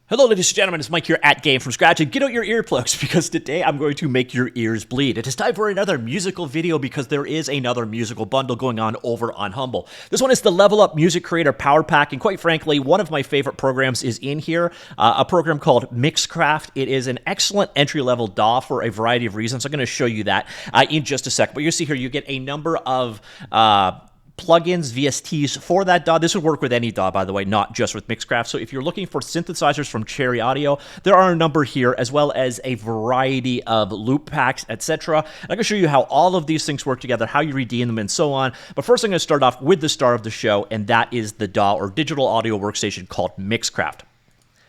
Hello ladies and gentlemen, it's Mike here at Game From Scratch, and get out your earplugs because today I'm going to make your ears bleed. It is time for another musical video because there is another musical bundle going on over on Humble. This one is the Level Up Music Creator Power Pack, and quite frankly, one of my favorite programs is in here, a program called Mixcraft. It is an excellent entry-level DAW for a variety of reasons. I'm going to show you that in just a sec, but you see here you get a number of plugins, VSTs for that DAW. This would work with any DAW, by the way, not just with Mixcraft. So if you're looking for synthesizers from Cherry Audio, there are a number here, as well as a variety of loop packs, etc. I can show you how all of these things work together, how you redeem them, and so on. But first, I'm going to start off with the star of the show, and that is the DAW, or digital audio workstation, called Mixcraft.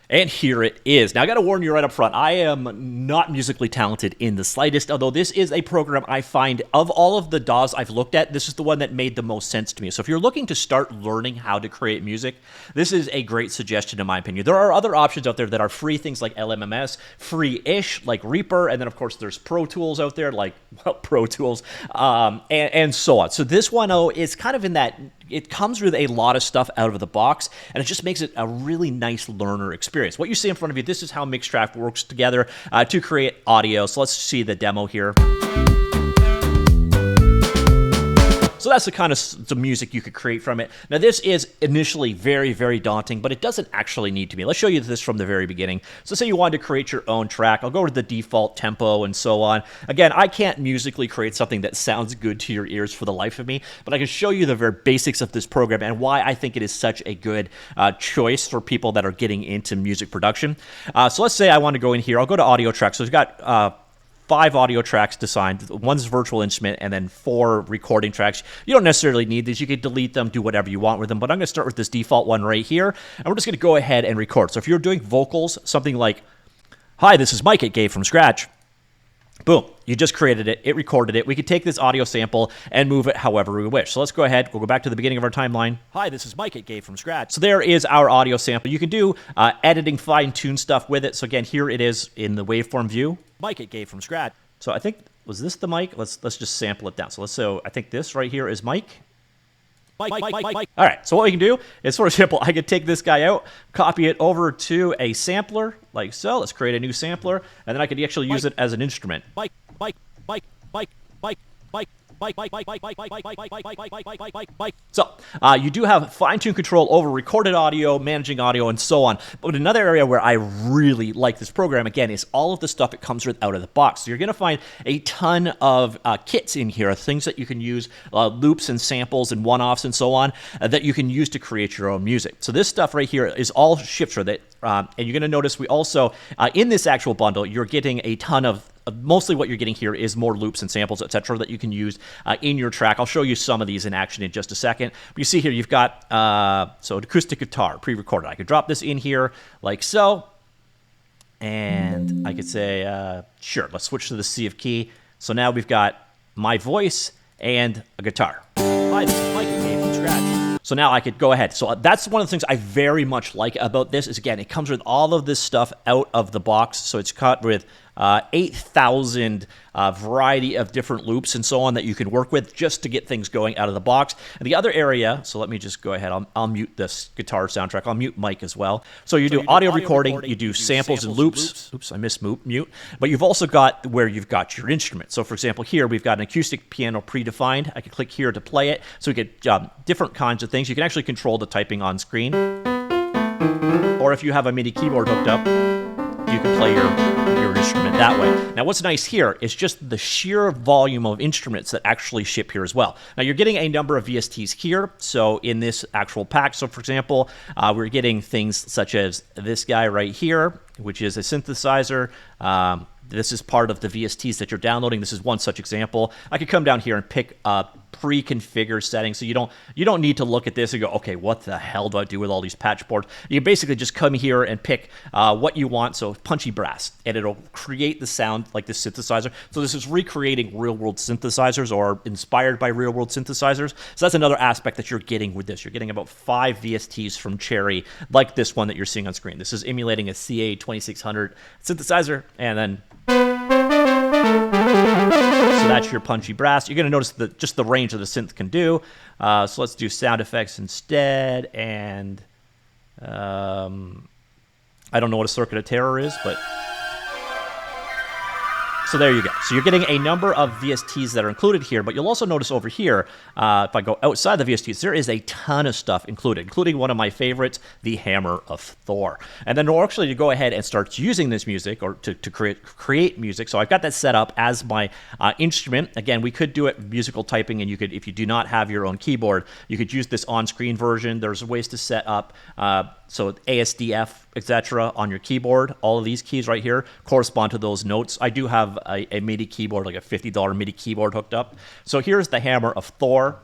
And here it is. Now, I got to warn you right up front, I am not musically talented in the slightest, although this is a program I find, of all of the DAWs I've looked at, this is the one that made the most sense to me. So if you're looking to start learning how to create music, this is a great suggestion in my opinion. There are other options out there that are free, things like LMMS, free-ish, like Reaper, and then of course there's Pro Tools out there, like, well, Pro Tools, and so on. So this one, is kind of in that, it comes with a lot of stuff out of the box, and it just makes it a really nice learner experience. What you see in front of you, this is how Mixcraft works together to create audio. So let's see the demo here. So that's the kind of music you could create from it. Now, this is initially very, very daunting, but it doesn't actually need to be. Let's show you this from the very beginning. So say you wanted to create your own track. I'll go to the default tempo and so on. Again, I can't musically create something that sounds good to your ears for the life of me, but I can show you the very basics of this program and why I think it is such a good choice for people that are getting into music production. So let's say I want to go in here. I'll go to audio tracks. So we've got 5 audio tracks designed. One's virtual instrument, and then 4 recording tracks. You don't necessarily need these. You can delete them, do whatever you want with them, but I'm going to start with this default one right here, and we're just going to go ahead and record. So if you're doing vocals, something like, "Hi, this is Mike at Game From Scratch." Boom, you just created it, it recorded it. We could take this audio sample and move it however we wish. So let's go ahead, we'll go back to the beginning of our timeline. "Hi, this is Mike at Game From Scratch." So there is our audio sample. You can do editing, fine-tune stuff with it. So again, here it is in the waveform view. "Mike at Game From Scratch." So I think, was this the mic? Let's just sample it down. So I think this right here is Mike. Mike. All right, so what we can do is sort of simple. I could take this guy out, copy it over to a sampler, like so. Let's create a new sampler, and then I could actually use it as an instrument. So you do have fine-tune control over recorded audio, managing audio, and so on. But another area where I really like this program, again, is all of the stuff it comes with out of the box. So you're going to find a ton of kits in here, things that you can use, loops and samples and one-offs and so on, that you can use to create your own music. So this stuff right here is all shipped for that. And you're going to notice we also, in this actual bundle, you're getting a ton of mostly what you're getting here is more loops and samples, etc., that you can use in your track. I'll show you some of these in action in just a second. But you see here, you've got so an acoustic guitar pre-recorded. I could drop this in here like so, and I could say, sure, let's switch to the C of key. So now we've got my voice and a guitar. "Hi, this is Mike at Game From Scratch." So now I could go ahead. So that's one of the things I very much like about this is, again, it comes with all of this stuff out of the box. So it's cut with 8,000 variety of different loops and so on that you can work with just to get things going out of the box. And the other area, so let me just go ahead, I'll mute this guitar soundtrack, I'll mute Mike as well. So you do audio recording, you do samples and loops. Oops, I missed mute. But you've also got where you've got your instrument. So for example, here we've got an acoustic piano predefined. I can click here to play it. So we get different kinds of things. You can actually control the typing on screen. Or if you have a MIDI keyboard hooked up, you can play your instrument that way. Now, what's nice here is just the sheer volume of instruments that actually ship here as well. Now, you're getting a number of VSTs here, so in this actual pack. So, for example, we're getting things such as this guy right here, which is a synthesizer. This is part of the VSTs that you're downloading. This is one such example. I could come down here and pick up pre-configured settings, so you don't need to look at this and go, okay, what the hell do I do with all these patch boards? You basically just come here and pick what you want. So punchy brass, and it'll create the sound like this synthesizer. So this is recreating real-world synthesizers or inspired by real-world synthesizers. So that's another aspect that you're getting with this. You're getting about 5 VSTs from Cherry, like this one that you're seeing on screen. This is emulating a CA2600 synthesizer, and then so that's your punchy brass. You're going to notice just the range that the synth can do. So let's do sound effects instead, and I don't know what a circuit of terror is, but... So there you go. So you're getting a number of VSTs that are included here, but you'll also notice over here, if I go outside the VSTs, there is a ton of stuff included, including one of my favorites, the Hammer of Thor. And then we're actually to go ahead and start using this music, or to create music. So I've got that set up as my instrument. Again, we could do it musical typing, and you could, if you do not have your own keyboard, you could use this on-screen version. There's ways to set up so ASDF, etc. on your keyboard. All of these keys right here correspond to those notes. I do have a MIDI keyboard, like a $50 MIDI keyboard hooked up. So here's the Hammer of Thor.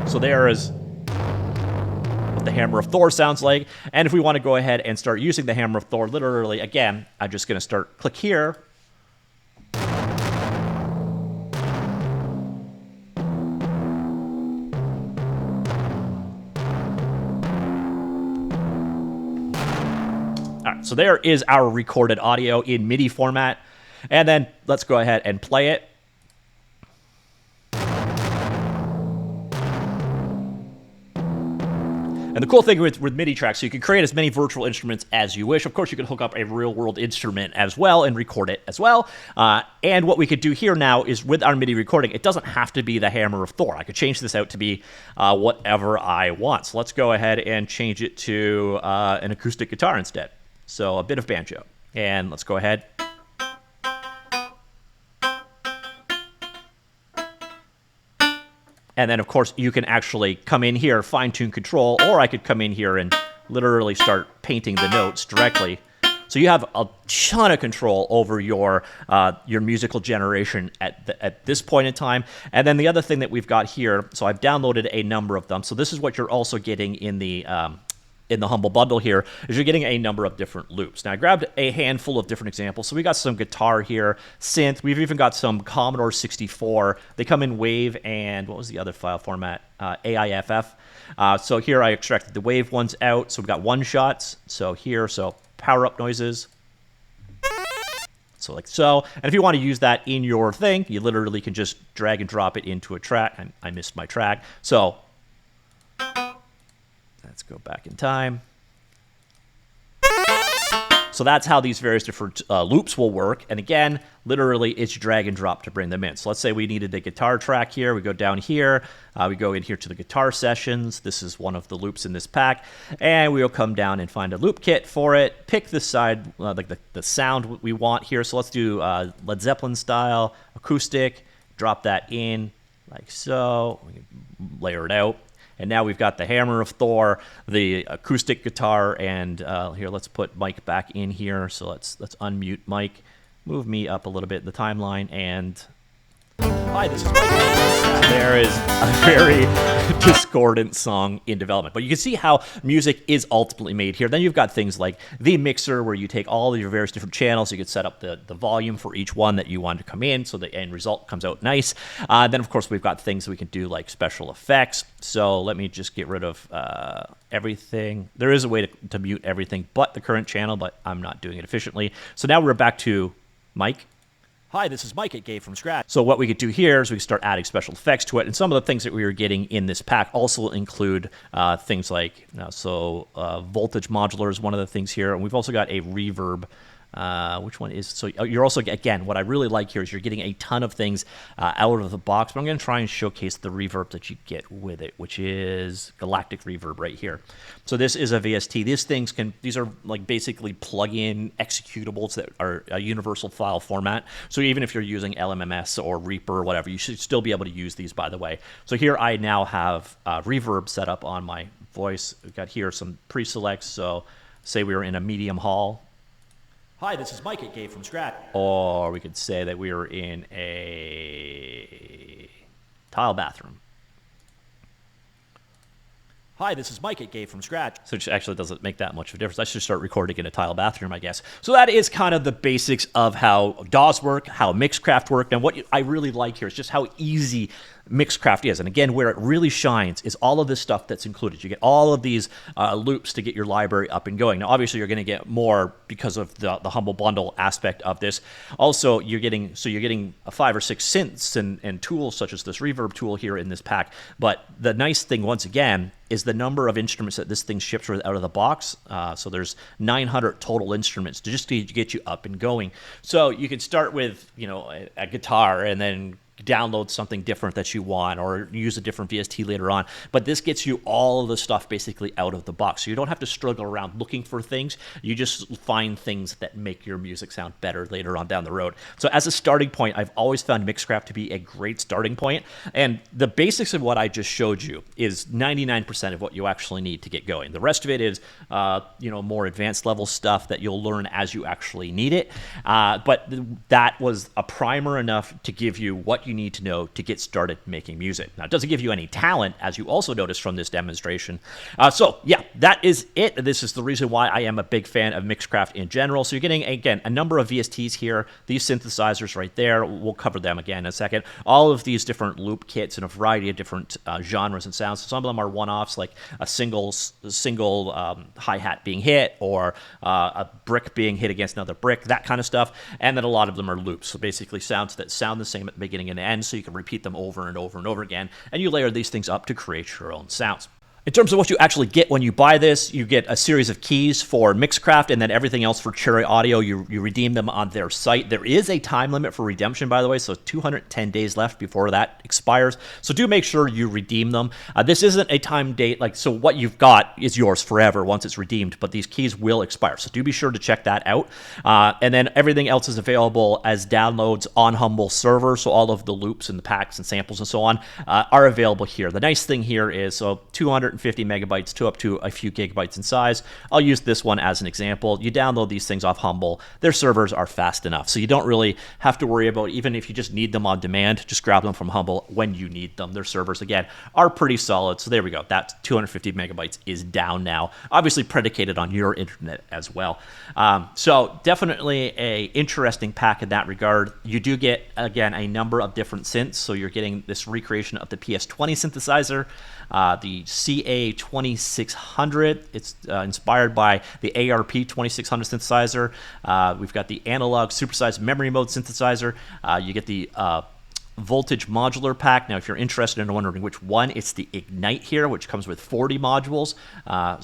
So there is what the Hammer of Thor sounds like. And if we want to go ahead and start using the Hammer of Thor, literally, again, I'm just going to click here. So there is our recorded audio in MIDI format. And then let's go ahead and play it. And the cool thing with MIDI tracks, so you can create as many virtual instruments as you wish. Of course, you can hook up a real-world instrument as well and record it as well. And what we could do here now is with our MIDI recording, it doesn't have to be the Hammer of Thor. I could change this out to be whatever I want. So let's go ahead and change it to an acoustic guitar instead. So a bit of banjo. And let's go ahead. And then, of course, you can actually come in here, fine-tune control, or I could come in here and literally start painting the notes directly. So you have a ton of control over your musical generation at this point in time. And then the other thing that we've got here, so I've downloaded a number of them. So this is what you're also getting in the Humble Bundle here, is you're getting a number of different loops. Now, I grabbed a handful of different examples. So we got some guitar here, synth. We've even got some Commodore 64. They come in WAV and, what was the other file format? AIFF. So here I extracted the WAV ones out. So we've got one-shots. So here, so power-up noises. So like so. And if you want to use that in your thing, you literally can just drag and drop it into a track. I missed my track. So let's go back in time. So that's how these various different loops will work. And again, literally, it's drag and drop to bring them in. So let's say we needed a guitar track here. We go down here. We go in here to the guitar sessions. This is one of the loops in this pack. And we'll come down and find a loop kit for it. Pick the side, like the sound we want here. So let's do Led Zeppelin style, acoustic. Drop that in like so. We can layer it out. And now we've got the Hammer of Thor, the acoustic guitar, and here, let's put Mike back in here. So let's unmute Mike, move me up a little bit in the timeline, and hi, this is Mike. There is a very discordant song in development. But you can see how music is ultimately made here. Then you've got things like the mixer, where you take all of your various different channels. You can set up the volume for each one that you want to come in, so the end result comes out nice. Then, of course, we've got things we can do like special effects. So let me just get rid of everything. There is a way to mute everything but the current channel, but I'm not doing it efficiently. So now we're back to Mike. Hi, this is Mike at Gave From Scratch. So what we could do here is we can start adding special effects to it. And some of the things that we were getting in this pack also include things like, voltage modular is one of the things here. And we've also got a reverb. Which one is, so you're also, again, what I really like here is you're getting a ton of things out of the box, but I'm going to try and showcase the reverb that you get with it, which is Galactic Reverb right here. So this is a VST. These are like basically plug-in executables that are a universal file format. So even if you're using LMMS or Reaper or whatever, you should still be able to use these, by the way. So here I now have reverb set up on my voice. We've got here some pre-selects. So say we were in a medium hall. Hi, this is Mike at Gave From Scratch. Or we could say that we were in a tile bathroom. Hi, this is Mike at Gave From Scratch. So it actually doesn't make that much of a difference. I should start recording in a tile bathroom, I guess. So that is kind of the basics of how DAWs work, how Mixcraft work. And what I really like here is just how easy Mixcraft is. And again, where it really shines is all of this stuff that's included. You get all of these loops to get your library up and going. Now, obviously, you're going to get more because of the Humble Bundle aspect of this. Also, you're getting 5 or 6 synths and tools such as this reverb tool here in this pack. But the nice thing, once again, is the number of instruments that this thing ships with out of the box. So there's 900 total instruments to just get you up and going. So you can start with, you know, a guitar and then download something different that you want, or use a different VST later on. But this gets you all of the stuff basically out of the box. So you don't have to struggle around looking for things. You just find things that make your music sound better later on down the road. So as a starting point, I've always found Mixcraft to be a great starting point. And the basics of what I just showed you is 99% of what you actually need to get going. The rest of it is, you know, more advanced level stuff that you'll learn as you actually need it. But that was a primer enough to give you what you need to know to get started making music. Now, it doesn't give you any talent, as you also noticed from this demonstration. So yeah, that is it. This is the reason why I am a big fan of Mixcraft in general. So you're getting, again, a number of VSTs here, these synthesizers right there. We'll cover them again in a second. All of these different loop kits in a variety of different genres and sounds. Some of them are one-offs, like a single hi-hat being hit, or a brick being hit against another brick, that kind of stuff. And then a lot of them are loops. So basically sounds that sound the same at the beginning and end, so you can repeat them over and over and over again, and you layer these things up to create your own sounds. In terms of what you actually get when you buy this, you get a series of keys for Mixcraft, and then everything else for Cherry Audio, you redeem them on their site. There is a time limit for redemption, by the way, so 210 days left before that expires. So do make sure you redeem them. This isn't a time date, like, so what you've got is yours forever once it's redeemed, but these keys will expire. So do be sure to check that out. And then everything else is available as downloads on Humble server. So all of the loops and the packs and samples and so on are available here. The nice thing here is, so 250 megabytes to up to a few gigabytes in size. I'll use this one as an example. You download these things off Humble. Their servers are fast enough, so you don't really have to worry about, even if you just need them on demand, just grab them from Humble when you need them. Their servers, again, are pretty solid. So there we go. That 250 megabytes is down now, obviously predicated on your internet as well. So definitely a interesting pack in that regard. You do get, again, a number of different synths. So you're getting this recreation of the PS20 synthesizer, the CA2600. It's inspired by the ARP 2600 synthesizer. We've got the analog supersized memory mode synthesizer. You get the voltage modular pack. Now, if you're interested in wondering which one, it's the Ignite here, which comes with 40 modules.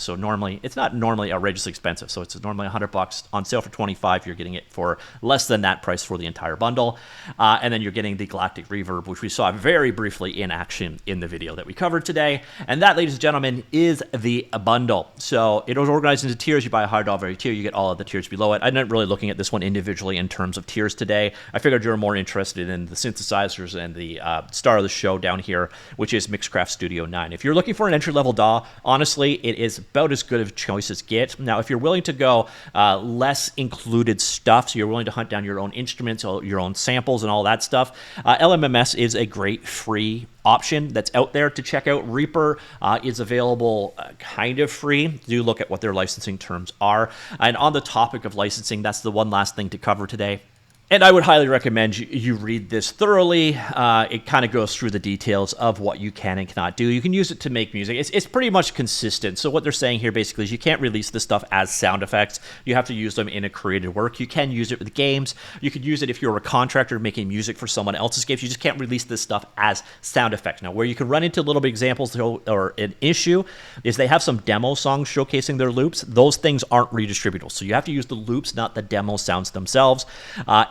So normally, it's not normally outrageously expensive. So it's normally $100 on sale for $25. You're getting it for less than that price for the entire bundle. And then you're getting the Galactic Reverb, which we saw very briefly in action in the video that we covered today. And that, ladies and gentlemen, is the bundle. So it was organized into tiers. You buy a $100 value tier, you get all of the tiers below it. I'm not really looking at this one individually in terms of tiers today. I figured you're more interested in the synthesizers and the star of the show down here, which is Mixcraft Studio 9. If you're looking for an entry-level DAW, honestly, it is about as good of a choice as get. Now, if you're willing to go less included stuff, so you're willing to hunt down your own instruments, your own samples, and all that stuff, LMMS is a great free option that's out there to check out. Reaper is available kind of free. Do look at what their licensing terms are. And on the topic of licensing, that's the one last thing to cover today. And I would highly recommend you read this thoroughly. It kind of goes through the details of what you can and cannot do. You can use it to make music. It's pretty much consistent. So what they're saying here basically is you can't release this stuff as sound effects. You have to use them in a created work. You can use it with games. You could use it if you're a contractor making music for someone else's games. You just can't release this stuff as sound effects. Now, where you can run into little bit examples or an issue is they have some demo songs showcasing their loops. Those things aren't redistributable. So you have to use the loops, not the demo sounds themselves.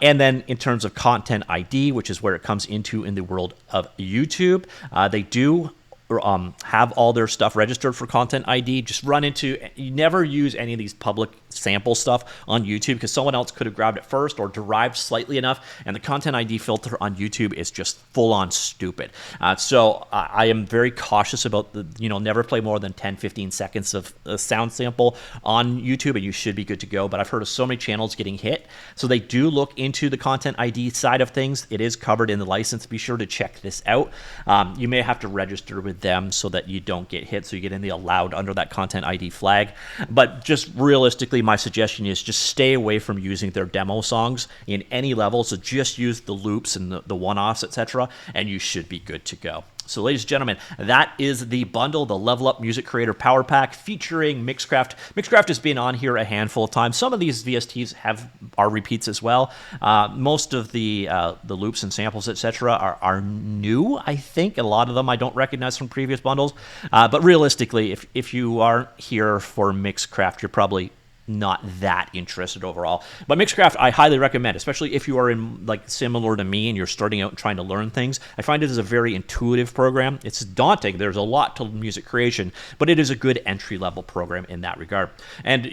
And then in terms of Content ID, which is where it comes into in the world of YouTube, they do have all their stuff registered for Content ID. Just run into, you never use any of these public sample stuff on YouTube because someone else could have grabbed it first or derived slightly enough, and the Content ID filter on YouTube is just full on stupid. So I am very cautious about the, never play more than 10-15 seconds of a sound sample on YouTube, and you should be good to go. But I've heard of so many channels getting hit, so they do look into the Content ID side of things. It is covered in the license. Be sure to check this out. You may have to register with them so that you don't get hit, so you get in the allowed under that Content ID flag. But just realistically, my suggestion is just stay away from using their demo songs in any level. So just use the loops and the one-offs, etc., and you should be good to go. So, ladies and gentlemen, that is the bundle, the Level Up Music Creator Power Pack featuring Mixcraft. Mixcraft has been on here a handful of times. Some of these VSTs are repeats as well. Most of the loops and samples, etc., are new. I think a lot of them I don't recognize from previous bundles. But realistically, if you aren't here for Mixcraft, you're probably not that interested overall. But Mixcraft, I highly recommend, especially if you are in like similar to me and you're starting out and trying to learn things. I find it is a very intuitive program. It's daunting. There's a lot to music creation, but it is a good entry-level program in that regard. And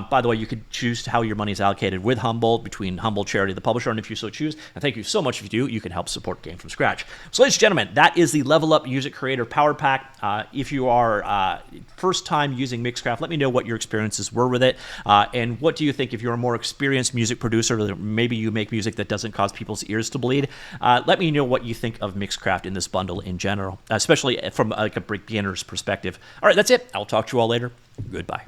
by the way, you could choose how your money is allocated with Humble, between Humble, Charity, the publisher, and if you so choose. And thank you so much if you do. You can help support Game from Scratch. So, ladies and gentlemen, that is the Level Up Music Creator Power Pack. If you are first time using Mixcraft, let me know what your experiences were with it. And what do you think if you're a more experienced music producer, or maybe you make music that doesn't cause people's ears to bleed? Let me know what you think of Mixcraft in this bundle in general, especially from like a beginner's perspective. All right, that's it. I'll talk to you all later. Goodbye.